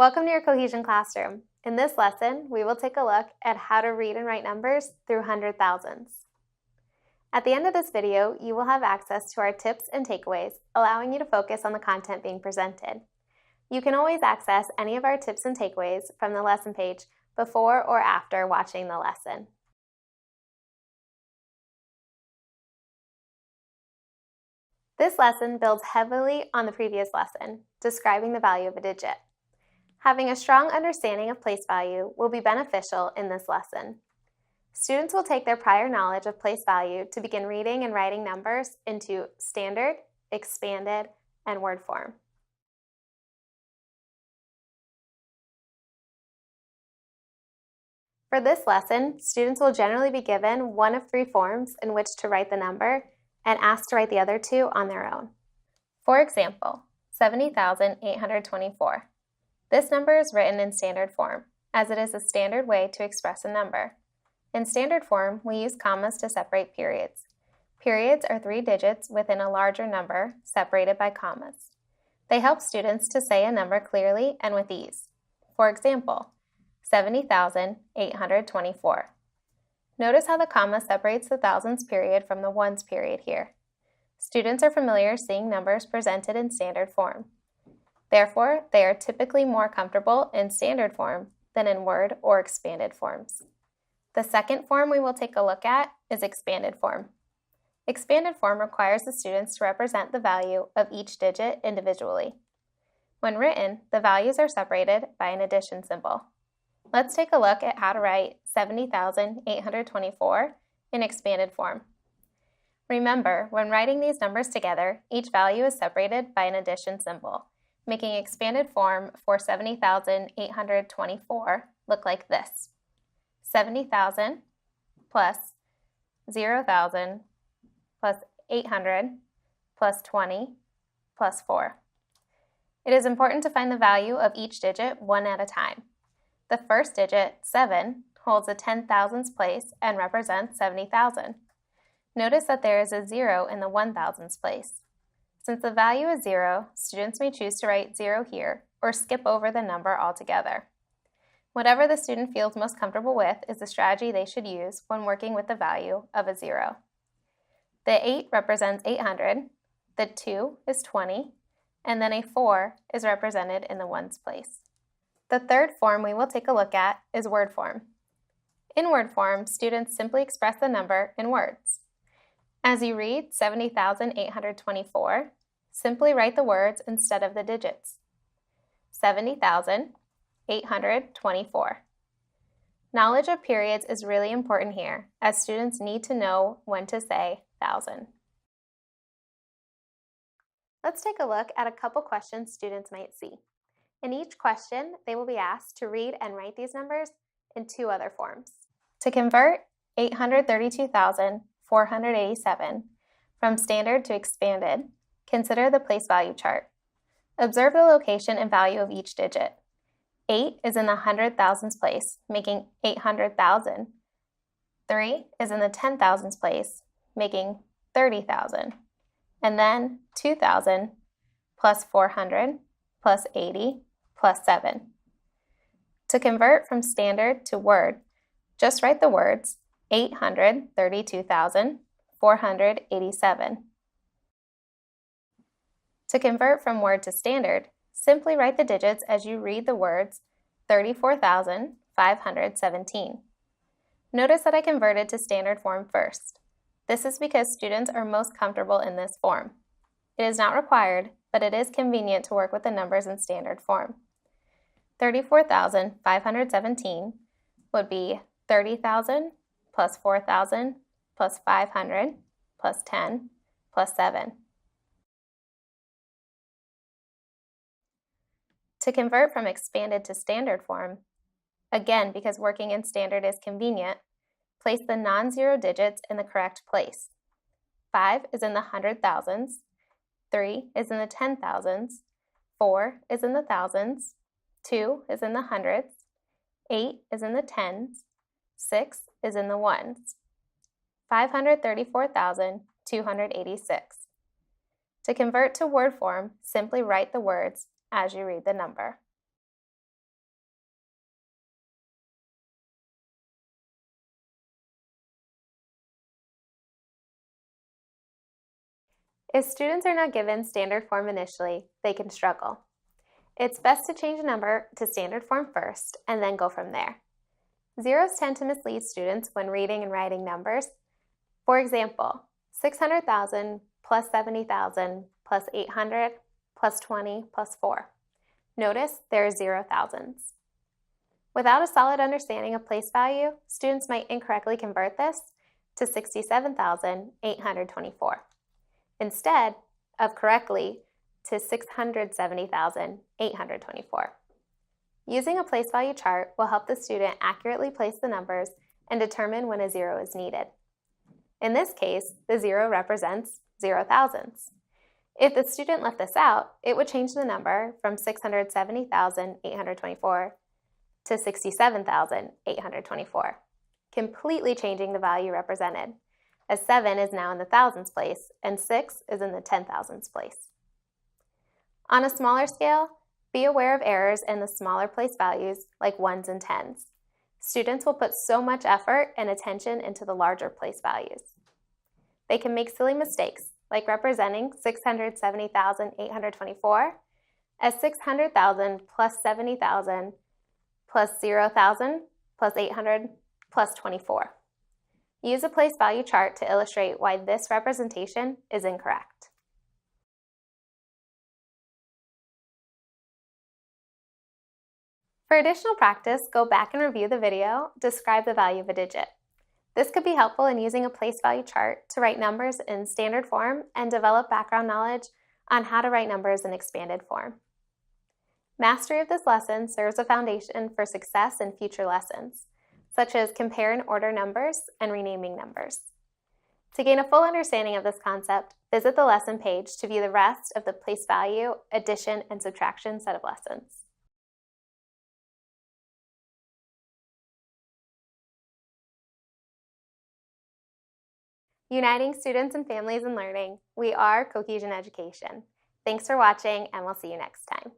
Welcome to your Cohesion Classroom. In this lesson, we will take a look at how to read and write numbers through hundred thousands. At the end of this video, you will have access to our tips and takeaways, allowing you to focus on the content being presented. You can always access any of our tips and takeaways from the lesson page before or after watching the lesson. This lesson builds heavily on the previous lesson, describing the value of a digit. Having a strong understanding of place value will be beneficial in this lesson. Students will take their prior knowledge of place value to begin reading and writing numbers into standard, expanded, and word form. For this lesson, students will generally be given one of three forms in which to write the number and asked to write the other two on their own. For example, 70,824. This number is written in standard form, as it is a standard way to express a number. In standard form, we use commas to separate periods. Periods are 3 digits within a larger number, separated by commas. They help students to say a number clearly and with ease. For example, 70,824. Notice how the comma separates the thousands period from the ones period here. Students are familiar seeing numbers presented in standard form. Therefore, they are typically more comfortable in standard form than in word or expanded forms. The second form we will take a look at is expanded form. Expanded form requires the students to represent the value of each digit individually. When written, the values are separated by an addition symbol. Let's take a look at how to write 70,824 in expanded form. Remember, when writing these numbers together, each value is separated by an addition symbol, making expanded form for 70,824 look like this. 70,000 plus 0,000 plus 800 plus 20 plus 4. It is important to find the value of each digit one at a time. The first digit, 7, holds a 10,000s place and represents 70,000. Notice that there is a 0 in the 1,000s place. Since the value is 0, students may choose to write 0 here or skip over the number altogether. Whatever the student feels most comfortable with is the strategy they should use when working with the value of a 0. The 8 represents 800, the 2 is 20, and then a 4 is represented in the ones place. The third form we will take a look at is word form. In word form, students simply express the number in words. As you read 70,824, simply write the words instead of the digits. 70,824. Knowledge of periods is really important here, as students need to know when to say thousand. Let's take a look at a couple questions students might see. In each question, they will be asked to read and write these numbers in two other forms. To convert 832,487 from standard to expanded, consider the place value chart. Observe the location and value of each digit. 8 is in the 100,000s place, making 800,000. 3 is in the 10,000s place, making 30,000. And then 2,000 plus 400 plus 80 plus 7. To convert from standard to word, just write the words 832,487. To convert from word to standard, simply write the digits as you read the words 34,517. Notice that I converted to standard form first. This is because students are most comfortable in this form. It is not required, but it is convenient to work with the numbers in standard form. 34,517 would be 30,000 plus 4,000 plus 500 plus 10 plus 7. To convert from expanded to standard form, again because working in standard is convenient, place the non-zero digits in the correct place. 5 is in the 100,000s, 3 is in the 10,000s, 4 is in the thousands, 2 is in the hundreds, 8 is in the tens, 6 is in the ones. 534,286. To convert to word form, simply write the words as you read the number. If students are not given standard form initially, they can struggle. It's best to change a number to standard form first and then go from there. Zeros tend to mislead students when reading and writing numbers. For example, 600,000 plus 70,000 plus 800 plus 20 plus 4. Notice there are 0 thousands. Without a solid understanding of place value, students might incorrectly convert this to 67,824 instead of correctly to 670,824. Using a place value chart will help the student accurately place the numbers and determine when a 0 is needed. In this case, the 0 represents 0 thousandths. If the student left this out, it would change the number from 670,824 to 67,824, completely changing the value represented, as 7 is now in the thousands place and 6 is in the 10 thousandths place. On a smaller scale, be aware of errors in the smaller place values like ones and tens. Students will put so much effort and attention into the larger place values. They can make silly mistakes, like representing 670,824 as 600,000 plus 70,000 plus 0,000 plus 800 plus 24. Use a place value chart to illustrate why this representation is incorrect. For additional practice, go back and review the video, Describe the value of a digit. This could be helpful in using a place value chart to write numbers in standard form and develop background knowledge on how to write numbers in expanded form. Mastery of this lesson serves a foundation for success in future lessons, such as compare and order numbers and renaming numbers. To gain a full understanding of this concept, visit the lesson page to view the rest of the place value, addition, and subtraction set of lessons. Uniting students and families in learning, we are Cohesion Education. Thanks for watching, and we'll see you next time.